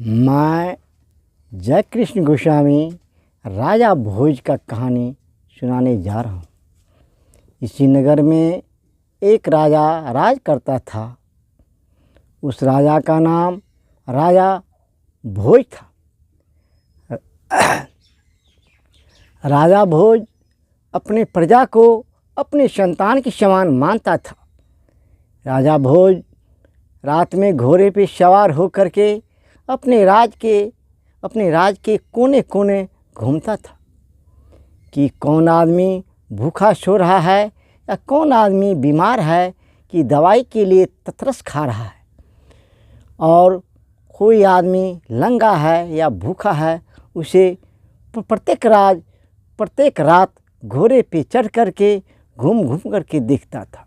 मैं जय कृष्ण गोस्वामी राजा भोज का कहानी सुनाने जा रहा हूँ। इसी नगर में एक राजा राज करता था। उस राजा का नाम राजा भोज था। राजा भोज अपने प्रजा को अपने संतान के समान मानता था। राजा भोज रात में घोड़े पे सवार होकर के अपने राज के कोने कोने घूमता था कि कौन आदमी भूखा सो रहा है या कौन आदमी बीमार है कि दवाई के लिए तरस खा रहा है, और कोई आदमी लंगा है या भूखा है उसे प्रत्येक रात घोड़े पे चढ़ कर के घूम घूम कर के देखता था।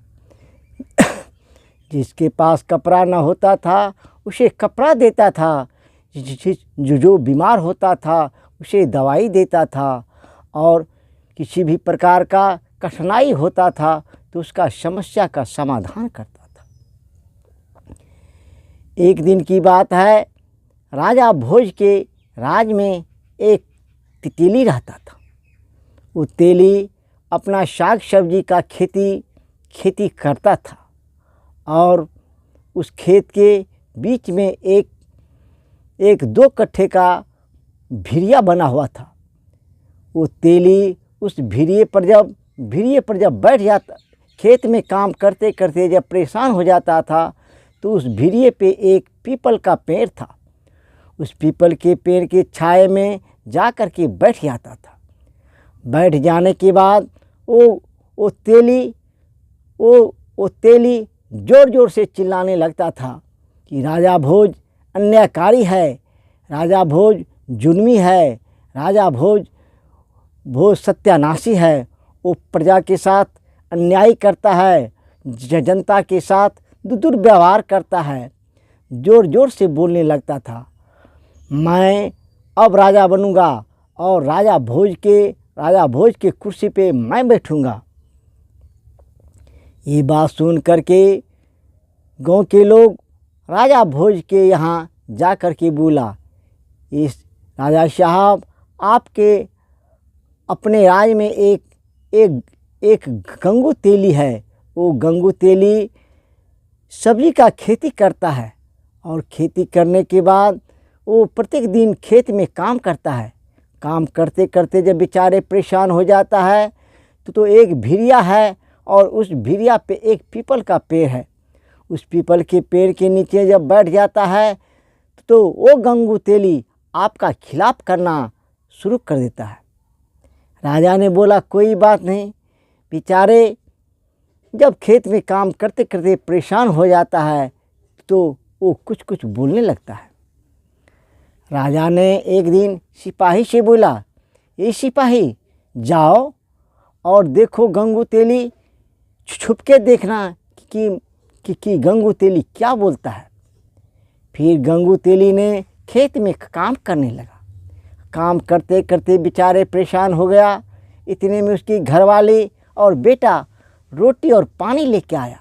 जिसके पास कपड़ा न होता था उसे कपड़ा देता था, जो बीमार होता था उसे दवाई देता था, और किसी भी प्रकार का कठिनाई होता था तो उसका समस्या का समाधान करता था। एक दिन की बात है, राजा भोज के राज में एक तेली रहता था। वो तेली अपना साग सब्जी का खेती करता था, और उस खेत के बीच में एक 2 कट्ठे का भिरिया बना हुआ था। वो तेली उस भिरिये पर जब बैठ जाता, खेत में काम करते करते जब परेशान हो जाता था तो उस भिरिये पे एक पीपल का पेड़ था। उस पीपल के पेड़ के छाए में जा कर के बैठ जाता था। बैठ जाने के बाद वो तेली जोर जोर से चिल्लाने लगता था कि राजा भोज अन्यायकारी है, राजा भोज जुल्मी है, राजा भोज सत्यानाशी है। वो प्रजा के साथ अन्याय करता है, जनता के साथ दुर्व्यवहार करता है। जोर जोर से बोलने लगता था। मैं अब राजा बनूंगा और राजा भोज के कुर्सी पे मैं बैठूंगा। ये बात सुन करके गांव के लोग राजा भोज के यहाँ जा कर के बोला, इस राजा साहब आपके अपने राज में एक गंगू तेली है। वो गंगू तेली सब्जी का खेती करता है, और खेती करने के बाद वो प्रत्येक दिन खेत में काम करता है। काम करते करते जब बेचारे परेशान हो जाता है तो एक भिरिया है, और उस भिरिया पे एक पीपल का पेड़ है। उस पीपल के पेड़ के नीचे जब बैठ जाता है तो वो गंगू तेली आपका खिलाफ करना शुरू कर देता है। राजा ने बोला कोई बात नहीं, बेचारे जब खेत में काम करते करते परेशान हो जाता है तो वो कुछ कुछ बोलने लगता है। राजा ने एक दिन सिपाही से बोला, ये सिपाही जाओ और देखो गंगू तेली, छुप के देखना कि गंगू तेली क्या बोलता है। फिर गंगू तेली ने खेत में काम करने लगा। काम करते करते बेचारे परेशान हो गया। इतने में उसकी घरवाली और बेटा रोटी और पानी लेके आया।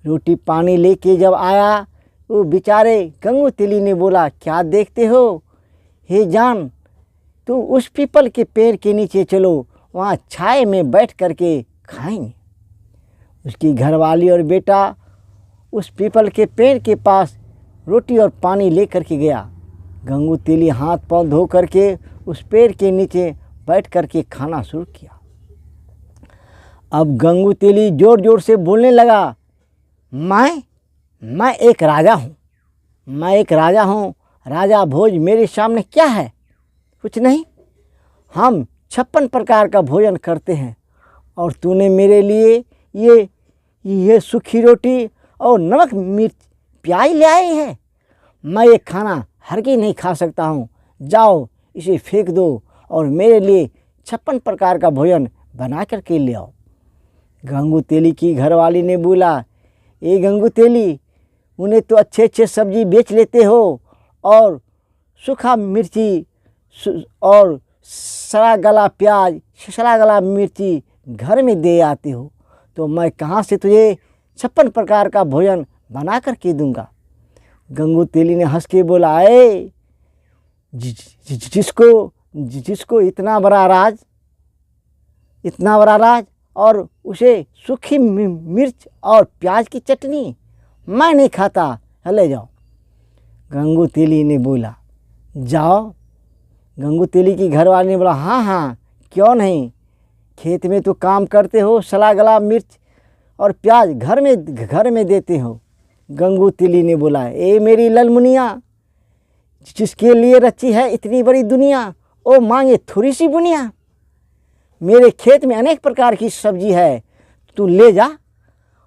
रोटी पानी लेके जब आया वो बेचारे गंगू तेली ने बोला, क्या देखते हो, हे जान तू उस पीपल के पेड़ के नीचे चलो, वहाँ छाए में बैठ करके खाएंगे। उसकी घरवाली और बेटा उस पीपल के पेड़ के पास रोटी और पानी ले करके गया। गंगू तेली हाथ पांव धो करके उस पेड़ के नीचे बैठ करके खाना शुरू किया। अब गंगू तेली जोर जोर से बोलने लगा, मैं एक राजा हूँ, राजा भोज मेरे सामने क्या है, कुछ नहीं। हम 56 प्रकार का भोजन करते हैं, और तूने मेरे लिए ये सूखी रोटी और नमक मिर्च प्याज ले आई है। मैं ये खाना हरगिज़ नहीं खा सकता हूँ। जाओ इसे फेंक दो और मेरे लिए 56 प्रकार का भोजन बना करके ले आओ। गंगू तेली की घरवाली ने बोला, ये गंगू तेली, उन्हें तो अच्छे सब्जी बेच लेते हो और सूखा मिर्ची और सड़ा गला प्याज, सड़ा गला मिर्ची घर में दे आते हो, तो मैं कहाँ से तुझे 56 प्रकार का भोजन बना कर के दूंगा। गंगू तेली ने हंस के बोला, जिसको इतना बड़ा राज और उसे सूखी मिर्च और प्याज की चटनी, मैं नहीं खाता, ले जाओ। गंगू तेली ने बोला, जाओ। गंगू तेली की घरवाली ने बोला, हाँ हाँ क्यों नहीं, खेत में तो काम करते हो, सला गला मिर्च और प्याज घर में देते हो। गंगू तेली ने बोला, ए मेरी ललमुनिया, जिसके लिए रची है इतनी बड़ी दुनिया, ओ मांगे थोड़ी सी बुनिया। मेरे खेत में अनेक प्रकार की सब्जी है, तू ले जा,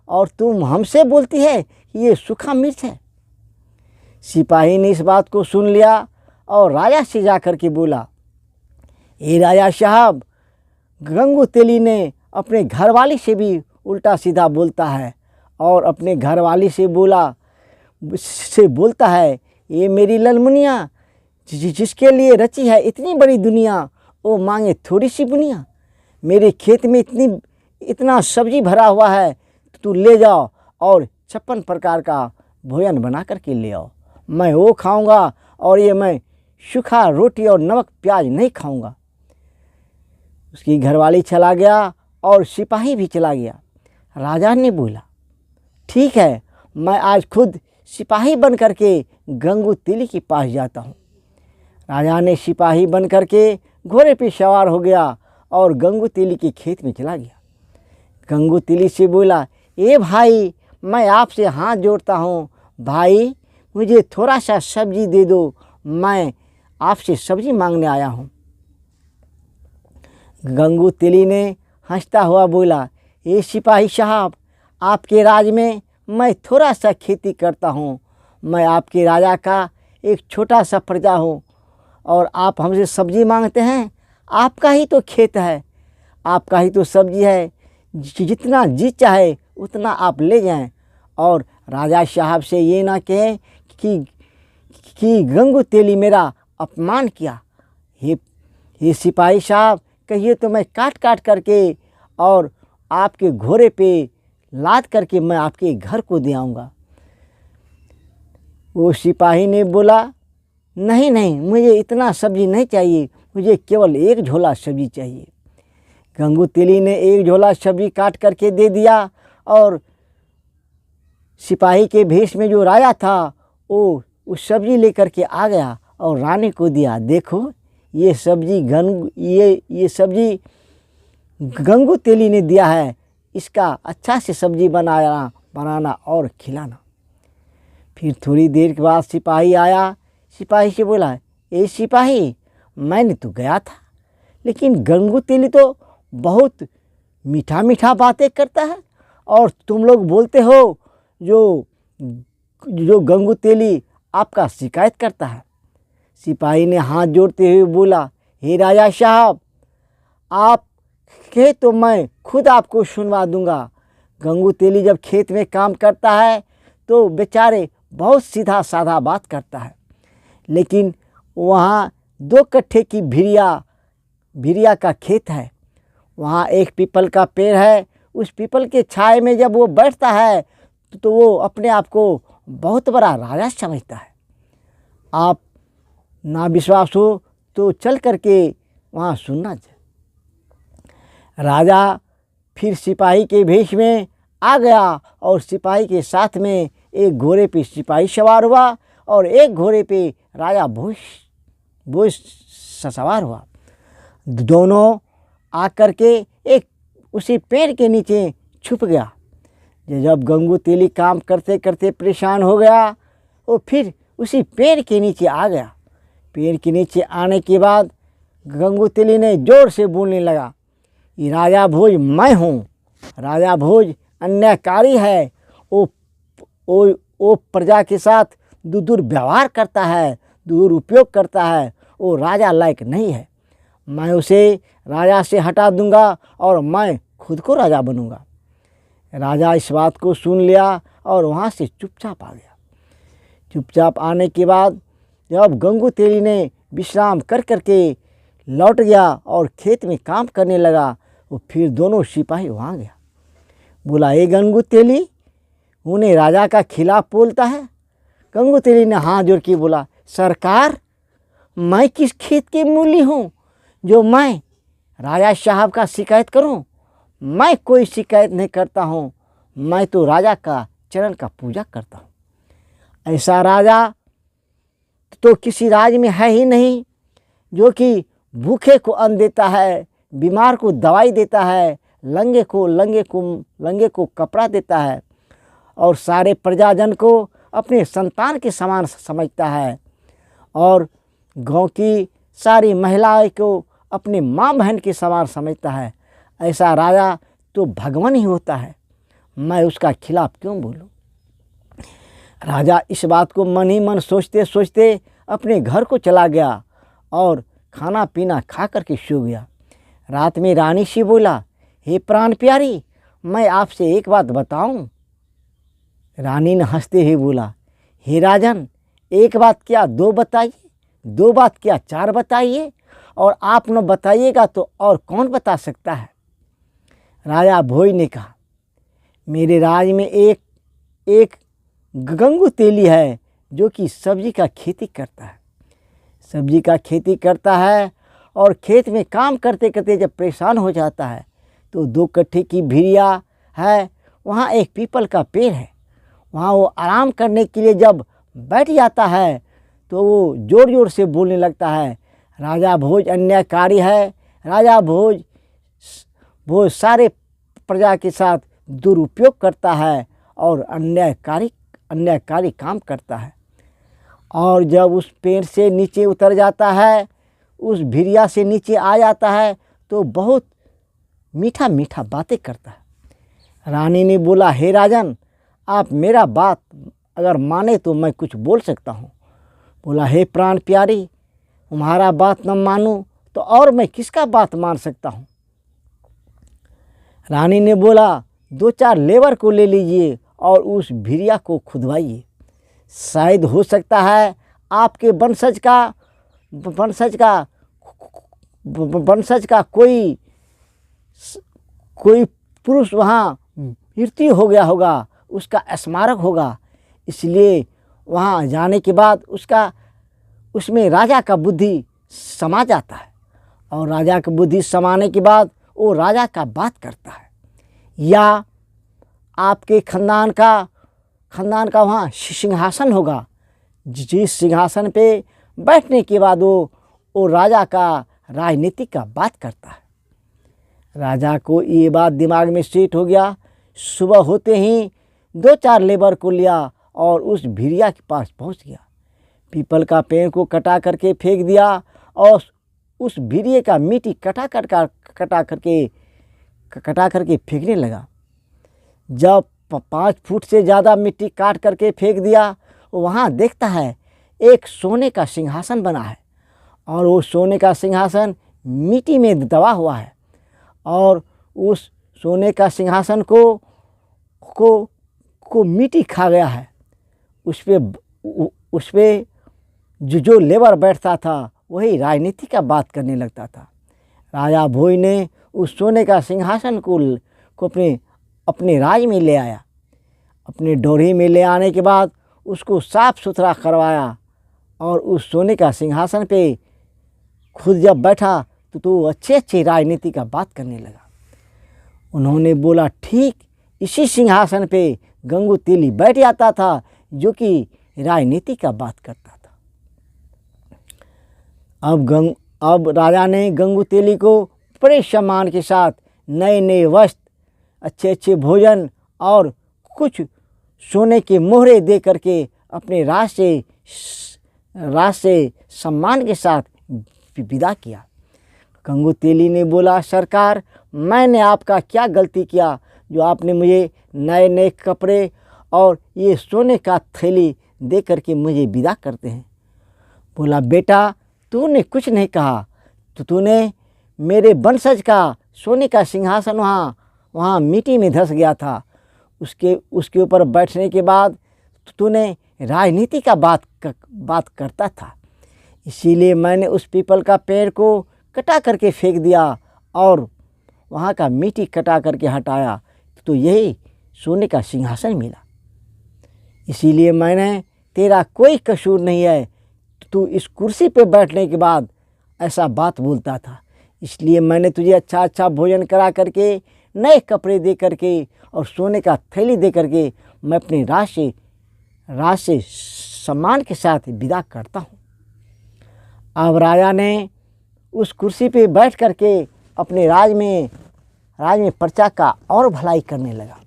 और तुम हमसे बोलती है कि ये सूखा मिर्च है। सिपाही ने इस बात को सुन लिया और राजा से जाकर के बोला, ए राजा साहब, गंगू तेली ने अपने घरवाली से भी उल्टा सीधा बोलता है और अपने घरवाली से बोलता है, ये मेरी ललमुनिया, जिसके लिए रची है इतनी बड़ी दुनिया, वो मांगे थोड़ी सी बुनिया। मेरे खेत में इतना सब्जी भरा हुआ है, तू ले जाओ और 56 प्रकार का भोजन बना करके ले आओ, मैं वो खाऊंगा, और ये मैं सूखा रोटी और नमक प्याज नहीं खाऊंगा। उसकी घरवाली चला गया और सिपाही भी चला गया। राजा ने बोला, ठीक है, मैं आज खुद सिपाही बन करके गंगू तेली के पास जाता हूँ। राजा ने सिपाही बन करके घोड़े पे सवार हो गया और गंगू तेली के खेत में चला गया। गंगू तेली से बोला, ए भाई, मैं आपसे हाथ जोड़ता हूँ, भाई मुझे थोड़ा सा सब्जी दे दो, मैं आपसे सब्जी मांगने आया हूँ। गंगू तेली ने हंसता हुआ बोला, ए सिपाही साहब, आपके राज में मैं थोड़ा सा खेती करता हूँ, मैं आपके राजा का एक छोटा सा प्रजा हूँ, और आप हमसे सब्जी मांगते हैं। आपका ही तो खेत है, आपका ही तो सब्जी है, जितना जी चाहे उतना आप ले जाएं, और राजा साहब से ये ना कहें कि गंगू तेली मेरा अपमान किया। ये सिपाही साहब, कहिए तो मैं काट करके और आपके घोड़े पे लाद करके मैं आपके घर को दे आऊँगा। वो सिपाही ने बोला, नहीं नहीं, मुझे इतना सब्जी नहीं चाहिए, मुझे केवल एक झोला सब्जी चाहिए। गंगू तेली ने एक झोला सब्जी काट करके दे दिया, और सिपाही के भेष में जो राजा था वो उस सब्जी लेकर के आ गया और रानी को दिया। देखो, ये सब्जी गंगू तेली ने दिया है, इसका अच्छा से सब्जी बनाना और खिलाना। फिर थोड़ी देर के बाद सिपाही आया। सिपाही से बोला, ए सिपाही, मैंने तो गया था, लेकिन गंगू तेली तो बहुत मीठा बातें करता है, और तुम लोग बोलते हो जो गंगू तेली आपका शिकायत करता है। सिपाही ने हाथ जोड़ते हुए बोला, हे राजा साहब, आप कहे तो मैं खुद आपको सुनवा दूंगा। गंगू तेली जब खेत में काम करता है तो बेचारे बहुत सीधा साधा बात करता है, लेकिन वहाँ 2 कट्ठे की भिरिया का खेत है, वहाँ एक पीपल का पेड़ है, उस पीपल के छाए में जब वो बैठता है तो वो अपने आप को बहुत बड़ा राजा समझता है। आप ना विश्वास हो तो चल करके वहाँ सुनना चाहिए। राजा फिर सिपाही के भेष में आ गया, और सिपाही के साथ में एक घोड़े पे सिपाही सवार हुआ और एक घोड़े पे राजा भोज सवार हुआ। दोनों आकर के एक उसी पेड़ के नीचे छुप गया। जब गंगू तेली काम करते करते परेशान हो गया, वो फिर उसी पेड़ के नीचे आ गया। पेड़ के नीचे आने के बाद गंगू तेली ने जोर से बोलने लगा, ये राजा भोज मैं हूँ, राजा भोज अन्यायकारी है, वो प्रजा के साथ दुर्व्यवहार करता है, दुरुपयोग करता है, वो राजा लायक नहीं है। मैं उसे राजा से हटा दूंगा और मैं खुद को राजा बनूंगा। राजा इस बात को सुन लिया और वहाँ से चुपचाप आ गया। चुपचाप आने के बाद जब गंगू तेली ने विश्राम कर करके लौट गया और खेत में काम करने लगा, वो फिर दोनों सिपाही वहाँ गया। बोला, ये गंगू तेली उन्हें राजा का खिलाफ बोलता है। गंगू तेली ने हाथ जोड़ के बोला, सरकार, मैं किस खेत की मूली हूँ जो मैं राजा साहब का शिकायत करूँ? मैं कोई शिकायत नहीं करता हूँ, मैं तो राजा का चरण का पूजा करता हूँ। ऐसा राजा तो किसी राज में है ही नहीं, जो कि भूखे को अन्न देता है, बीमार को दवाई देता है, लंगे को कपड़ा देता है और सारे प्रजाजन को अपने संतान के समान समझता है और गांव की सारी महिलाएं को अपनी माँ बहन के समान समझता है। ऐसा राजा तो भगवान ही होता है, मैं उसका खिलाफ क्यों बोलूं? राजा इस बात को मन ही मन सोचते सोचते अपने घर को चला गया और खाना पीना खा करके सो गया। रात में रानी से बोला, हे प्राण प्यारी, मैं आपसे एक बात बताऊं? रानी ने हंसते हुए बोला, हे राजन, एक बात क्या दो बताइए, दो बात क्या चार बताइए, और आप न बताइएगा तो और कौन बता सकता है? राजा भोज ने कहा, मेरे राज में एक गंगू तेली है जो कि सब्जी का खेती करता है। सब्जी का खेती करता है और खेत में काम करते करते जब परेशान हो जाता है तो 2 कट्ठे की भिरिया है, वहाँ एक पीपल का पेड़ है, वहाँ वो आराम करने के लिए जब बैठ जाता है तो वो ज़ोर ज़ोर से बोलने लगता है, राजा भोज अन्यायकारी है, राजा भोज सारे प्रजा के साथ दुरुपयोग करता है और अन्यायकारी काम करता है। और जब उस पेड़ से नीचे उतर जाता है, उस भिरिया से नीचे आ जाता है तो बहुत मीठा मीठा बातें करता है। रानी ने बोला, हे राजन, आप मेरा बात अगर माने तो मैं कुछ बोल सकता हूँ। बोला, हे प्राण प्यारी, तुम्हारा बात न मानूं तो और मैं किसका बात मान सकता हूँ? रानी ने बोला, 2-4 लेबर को ले लीजिए और उस भिरिया को खुदवाइए, शायद हो सकता है आपके वंशज का कोई पुरुष वहाँ मृत्यु हो गया होगा, उसका स्मारक होगा, इसलिए वहाँ जाने के बाद उसमें राजा का बुद्धि समा जाता है और राजा का बुद्धि समाने के बाद वो राजा का बात करता है। या आपके खानदान का वहाँ सिंहासन होगा, जिस सिंहासन पे बैठने के बाद वो राजा का राजनीति का बात करता है। राजा को ये बात दिमाग में सेट हो गया। सुबह होते ही 2-4 लेबर को लिया और उस भिरिया के पास पहुंच गया, पीपल का पेड़ को कटा करके फेंक दिया और उस भिरिये का मिट्टी कटा करके फेंकने लगा। जब 5 फुट से ज़्यादा मिट्टी काट करके फेंक दिया, वहाँ देखता है एक सोने का सिंहासन बना है और वो सोने का सिंहासन मिट्टी में दबा हुआ है और उस सोने का सिंहासन को मिट्टी खा गया है। उस पे जो लेबर बैठता था वही राजनीति का बात करने लगता था। राजा भोज ने उस सोने का सिंहासन को अपने राज में ले आया। अपने डोरी में ले आने के बाद उसको साफ सुथरा करवाया और उस सोने का सिंहासन पे खुद जब बैठा तो अच्छे राजनीति का बात करने लगा। उन्होंने बोला, ठीक इसी सिंहासन पे गंगू तेली बैठ जाता था जो कि राजनीति का बात करता था। अब राजा ने गंगू तेली को बड़े सम्मान के साथ नए वस्त्र, अच्छे भोजन और कुछ सोने के मोहरे दे करके अपने राज से सम्मान के साथ विदा किया। गंगू तेली ने बोला, सरकार, मैंने आपका क्या गलती किया जो आपने मुझे नए कपड़े और ये सोने का थैली दे करके मुझे विदा करते हैं? बोला, बेटा, तूने कुछ नहीं कहा, तो तूने मेरे वंशज का सोने का सिंहासन वहाँ मिट्टी में धंस गया था, उसके ऊपर बैठने के बाद तूने राजनीति का बात करता था, इसीलिए मैंने उस पीपल का पेड़ को कटा करके फेंक दिया और वहाँ का मिट्टी कटा करके हटाया, तो यही सोने का सिंहासन मिला। इसीलिए मैंने, तेरा कोई कसूर नहीं है, तू इस कुर्सी पे बैठने के बाद ऐसा बात बोलता था, इसलिए मैंने तुझे अच्छा अच्छा भोजन करा करके, नए कपड़े दे करके और सोने का थैली दे करके मैं अपने राज से सम्मान के साथ विदा करता हूँ। अब राजा ने उस कुर्सी पे बैठ करके अपने राज में प्रजा का और भलाई करने लगा।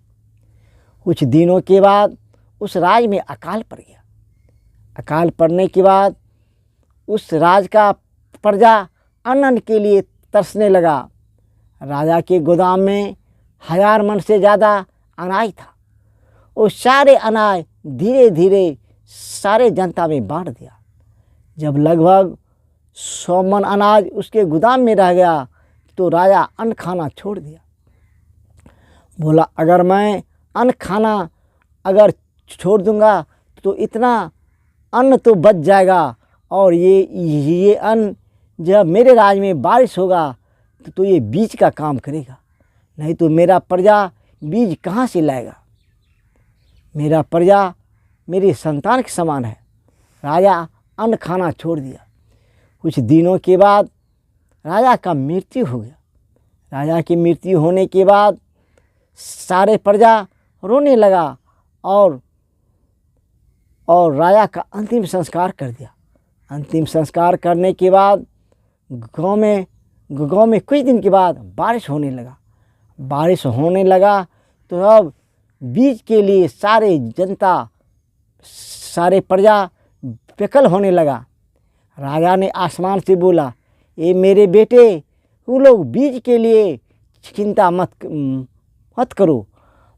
कुछ दिनों के बाद उस राज में अकाल पड़ गया। अकाल पड़ने के बाद उस राज का प्रजा अन्न के लिए तरसने लगा। राजा के गोदाम में 1000 मन से ज़्यादा अनाज था। वो सारे अनाज धीरे धीरे सारे जनता में बांट दिया। जब लगभग 100 मन अनाज उसके गोदाम में रह गया तो राजा अन्न खाना छोड़ दिया। बोला, अगर मैं अन्न खाना अगर छोड़ दूंगा तो इतना अन्न तो बच जाएगा, और ये अन्न जब मेरे राज में बारिश होगा तो ये बीज का काम करेगा, नहीं तो मेरा प्रजा बीज कहाँ से लाएगा। मेरा प्रजा मेरी संतान के समान है। राजा अन्न खाना छोड़ दिया। कुछ दिनों के बाद राजा का मृत्यु हो गया। राजा की मृत्यु होने के बाद सारे प्रजा रोने लगा और राजा का अंतिम संस्कार कर दिया। अंतिम संस्कार करने के बाद गांव में कुछ दिन के बाद बारिश होने लगा। बारिश होने लगा तो अब बीज के लिए सारे जनता सारे प्रजा बेकल होने लगा। राजा ने आसमान से बोला, ये मेरे बेटे, तू लोग बीज के लिए चिंता मत करो,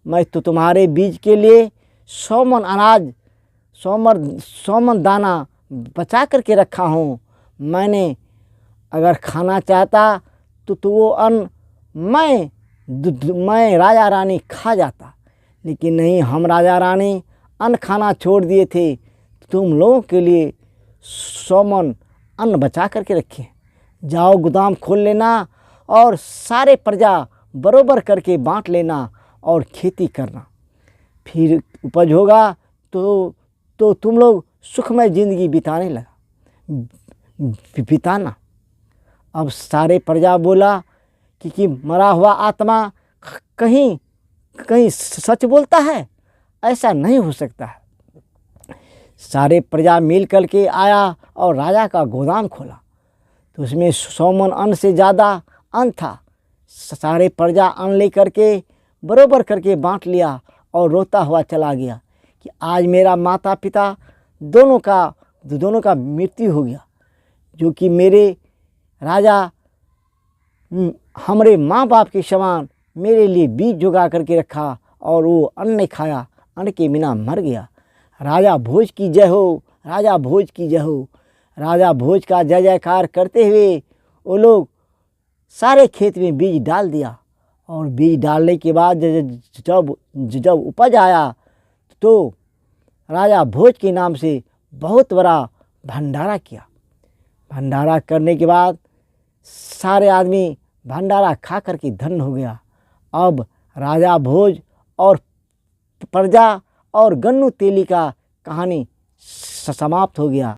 मैं तो तुम्हारे बीज के लिए 100 मन अनाज 100 मन दाना बचा करके रखा हूँ। मैंने अगर खाना चाहता तो वो अन्न मैं राजा रानी खा जाता, लेकिन नहीं, हम राजा रानी अन्न खाना छोड़ दिए थे। तुम लोगों के लिए 100 मन अन्न बचा करके रखे। जाओ गोदाम खोल लेना और सारे प्रजा बरोबर करके बांट लेना और खेती करना, फिर उपज होगा तो तुम लोग सुखमय ज़िंदगी बिताना। अब सारे प्रजा बोला कि मरा हुआ आत्मा कहीं सच बोलता है, ऐसा नहीं हो सकता है। सारे प्रजा मिल कर के आया और राजा का गोदाम खोला तो उसमें 100 मन अन्न से ज़्यादा अन्न था। सारे प्रजा अन्न ले करके बरोबर करके बांट लिया और रोता हुआ चला गया कि आज मेरा माता पिता दोनों का मृत्यु हो गया, जो कि मेरे राजा हमारे माँ बाप के समान मेरे लिए बीज जुगा करके रखा और वो अन्न नहीं खाया, अन्न के बिना मर गया। राजा भोज की जय हो, राजा भोज की जय हो। राजा भोज का जय जयकार करते हुए वो लोग सारे खेत में बीज डाल दिया, और बीज डालने के बाद जब उपज आया तो राजा भोज के नाम से बहुत बड़ा भंडारा किया। भंडारा करने के बाद सारे आदमी भंडारा खा करके धन्य हो गया। अब राजा भोज और प्रजा और गन्नू तेली का कहानी समाप्त हो गया।